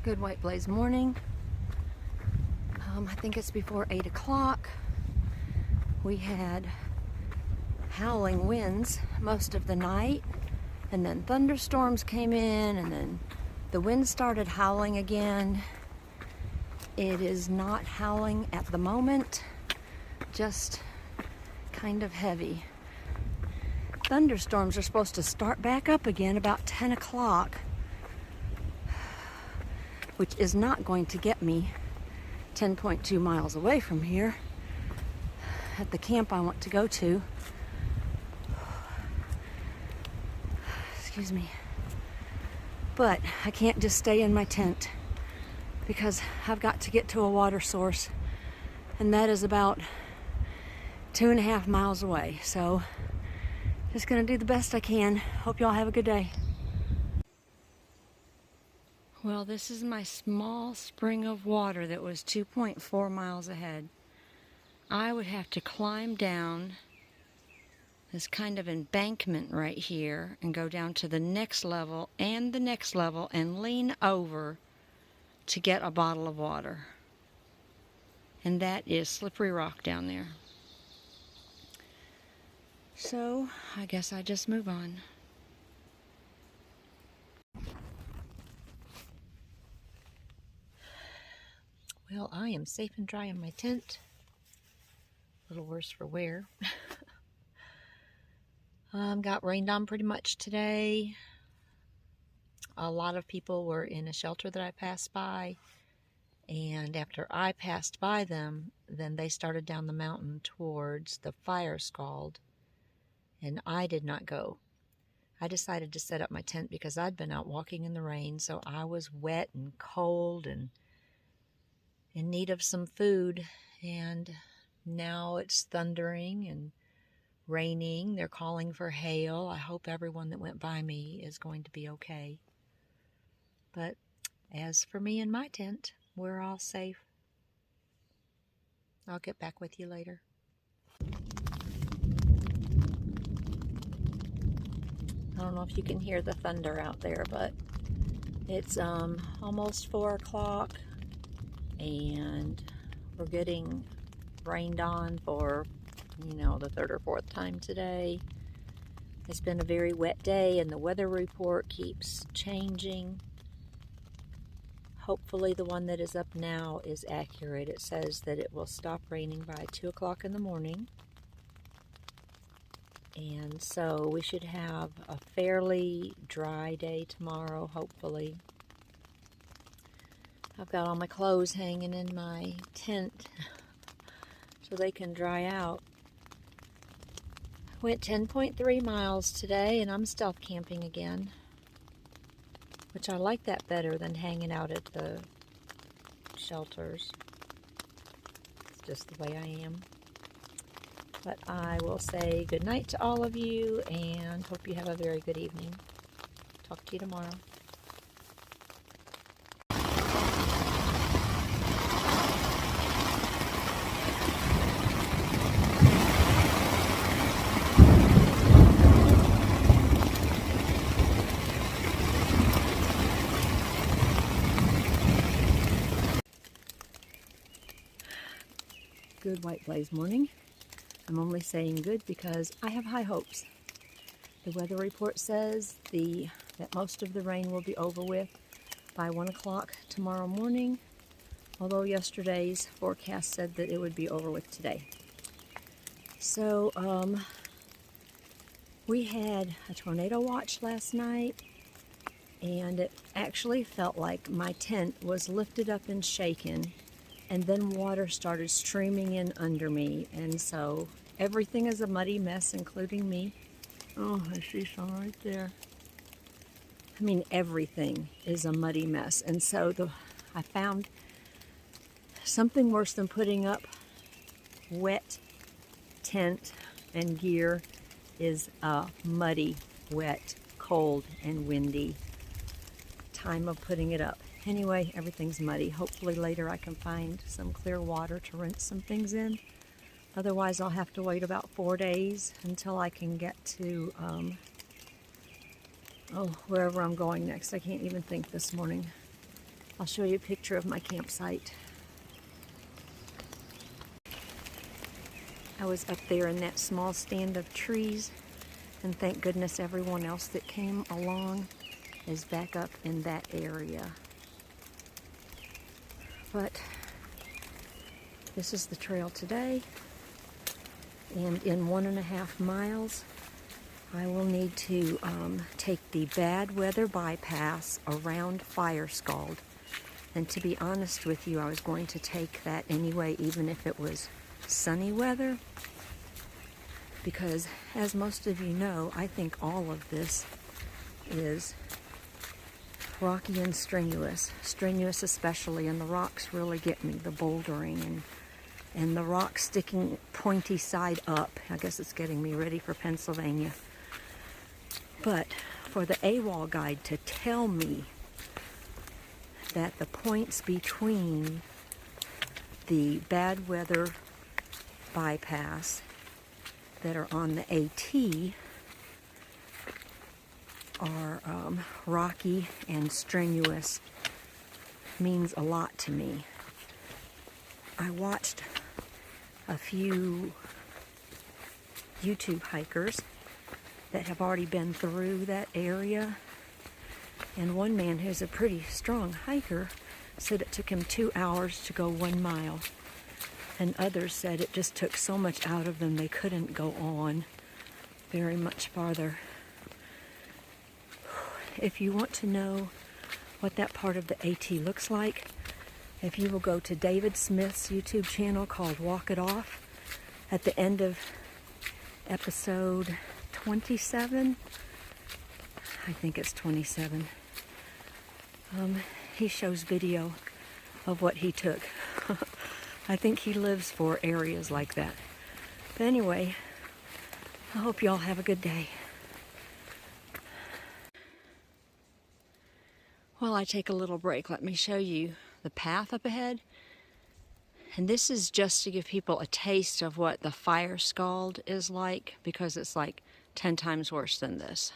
Good white blaze morning. I think it's before 8 o'clock. We had howling winds most of the night, and then thunderstorms came in, and then the wind started howling again. It is not howling at the moment, just kind of heavy. Thunderstorms are supposed to start back up again about 10 o'clock, which is not going to get me 10.2 miles away from here at the camp I want to go to. Excuse me. But I can't just stay in my tent because I've got to get to a water source, and that is about 2.5 miles away. So just gonna do the best I can. Hope y'all have a good day. Well, this is my small spring of water that was 2.4 miles ahead. I would have to climb down this kind of embankment right here and go down to the next level and the next level and lean over to get a bottle of water. And that is slippery rock down there. So I guess I just move on. Well, I am safe and dry in my tent. A little worse for wear. Got rained on pretty much today. A lot of people were in a shelter that I passed by, and after I passed by them, then they started down the mountain towards the Firescald, and I did not go. I decided to set up my tent because I'd been out walking in the rain, so I was wet and cold and in need of some food, and now it's thundering and raining. They're calling for hail. I hope everyone that went by me is going to be okay. But as for me and my tent, we're all safe. I'll get back with you later. I don't know if you can hear the thunder out there, but it's almost 4 o'clock. And we're getting rained on for, the third or fourth time today. It's been a very wet day, and the weather report keeps changing. Hopefully the one that is up now is accurate. It says that it will stop raining by 2 o'clock in the morning. And so we should have a fairly dry day tomorrow, hopefully. I've got all my clothes hanging in my tent so they can dry out. Went 10.3 miles today, and I'm stealth camping again, which I like that better than hanging out at the shelters. It's just the way I am. But I will say good night to all of you, and hope you have a very good evening. Talk to you tomorrow. Good white blaze morning. I'm only saying good because I have high hopes. The weather report says that most of the rain will be over with by 1 o'clock tomorrow morning, although yesterday's forecast said that it would be over with today. So we had a tornado watch last night, and it actually felt like my tent was lifted up and shaken, and then water started streaming in under me, and so everything is a muddy mess, including me. Oh, I see some right there. I mean, everything is a muddy mess, and so I found something worse than putting up wet tent and gear is a muddy, wet, cold, and windy time of putting it up. Anyway, everything's muddy. Hopefully later I can find some clear water to rinse some things in. Otherwise, I'll have to wait about 4 days until I can get to wherever I'm going next. I can't even think this morning. I'll show you a picture of my campsite. I was up there in that small stand of trees, and thank goodness everyone else that came along is back up in that area. But this is the trail today, and in 1.5 miles I will need to take the bad weather bypass around Firescald. And to be honest with you, I was going to take that anyway, even if it was sunny weather, because as most of you know, I think all of this is rocky and strenuous especially, and the rocks really get me, the bouldering and the rocks sticking pointy side up. I guess it's getting me ready for Pennsylvania. But for the AWOL guide to tell me that the points between the bad weather bypass that are on the AT are rocky and strenuous means a lot to me. I watched a few YouTube hikers that have already been through that area, and one man who's a pretty strong hiker said it took him 2 hours to go 1 mile, and others said it just took so much out of them they couldn't go on very much farther. If you want to know what that part of the AT looks like, if you will go to David Smith's YouTube channel called Walk It Off, at the end of episode 27, I think it's 27, he shows video of what he took. I think he lives for areas like that. But anyway, I hope y'all have a good day. While I take a little break, let me show you the path up ahead. And this is just to give people a taste of what the Firescald is like, because it's like 10 times worse than this.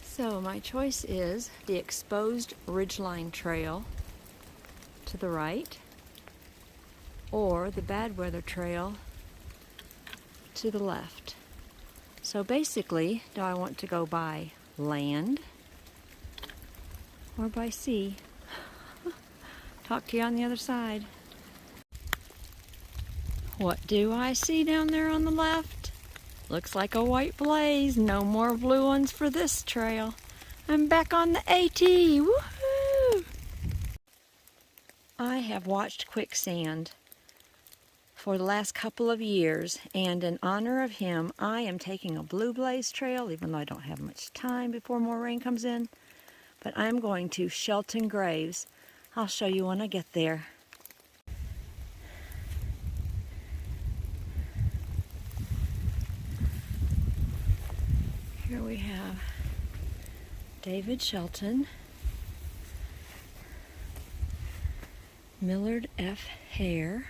So my choice is the exposed Ridgeline trail to the right, or the bad weather trail to the left. So basically, do I want to go by land or by sea? Talk to you on the other side. What do I see down there on the left? Looks like a white blaze. No more blue ones for this trail. I'm back on the AT. Woohoo! I have watched quicksand for the last couple of years, and in honor of him, I am taking a blue blaze trail, even though I don't have much time before more rain comes in. But I'm going to Shelton Graves. I'll show you when I get there. Here we have David Shelton, Millard F. Hare,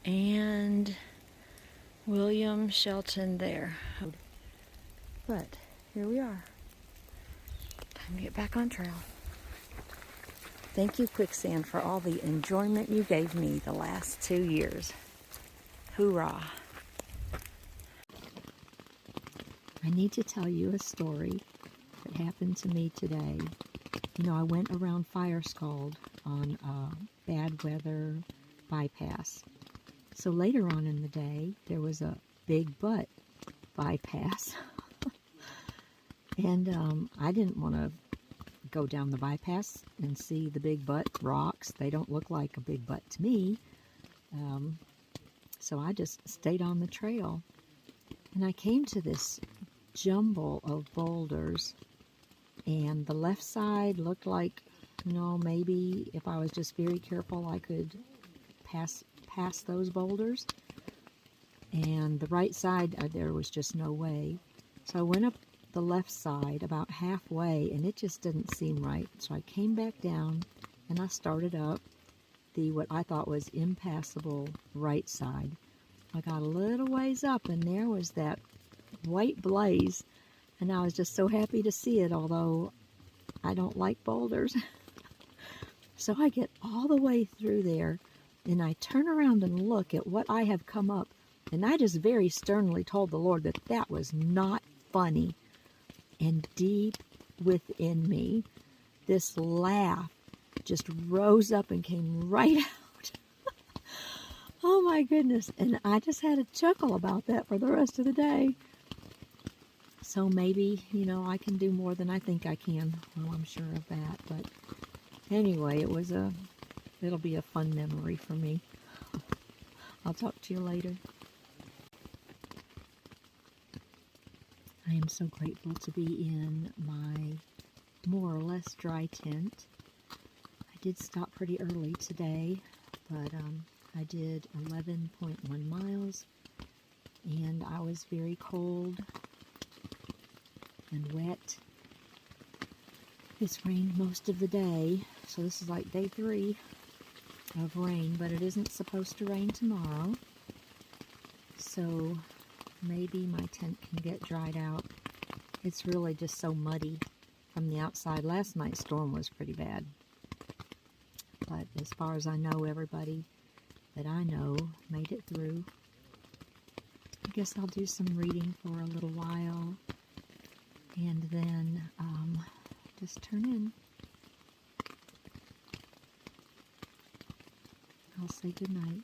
and William Shelton there. But here we are. Time to get back on trail. Thank you, quicksand, for all the enjoyment you gave me the last 2 years. Hoorah! I need to tell you a story that happened to me today. You know, I went around Firescald on a bad weather bypass. So later on in the day, there was a big butt bypass. And I didn't want to go down the bypass and see the big butt rocks. They don't look like a big butt to me. So I just stayed on the trail. And I came to this jumble of boulders. And the left side looked like, you know, maybe if I was just very careful, I could pass those boulders. And the right side, there was just no way. So I went up the left side about halfway, and it just didn't seem right. So I came back down, and I started up the what I thought was impassable right side. I got a little ways up and there was that white blaze, and I was just so happy to see it, although I don't like boulders. So I get all the way through there, and I turn around and look at what I have come up, and I just very sternly told the Lord that that was not funny. And deep within me, this laugh just rose up and came right out. Oh my goodness. And I just had a chuckle about that for the rest of the day. So maybe, I can do more than I think I can. Well, I'm sure of that. But anyway, it'll be a fun memory for me. I'll talk to you later. I am so grateful to be in my more or less dry tent. I did stop pretty early today, but I did 11.1 miles, and I was very cold and wet. It's rained most of the day, so this is like day 3 of rain, but it isn't supposed to rain tomorrow, so maybe my tent can get dried out. It's really just so muddy from the outside. Last night's storm was pretty bad, but as far as I know, everybody that I know made it through. I guess I'll do some reading for a little while and then just turn in. I'll say good night.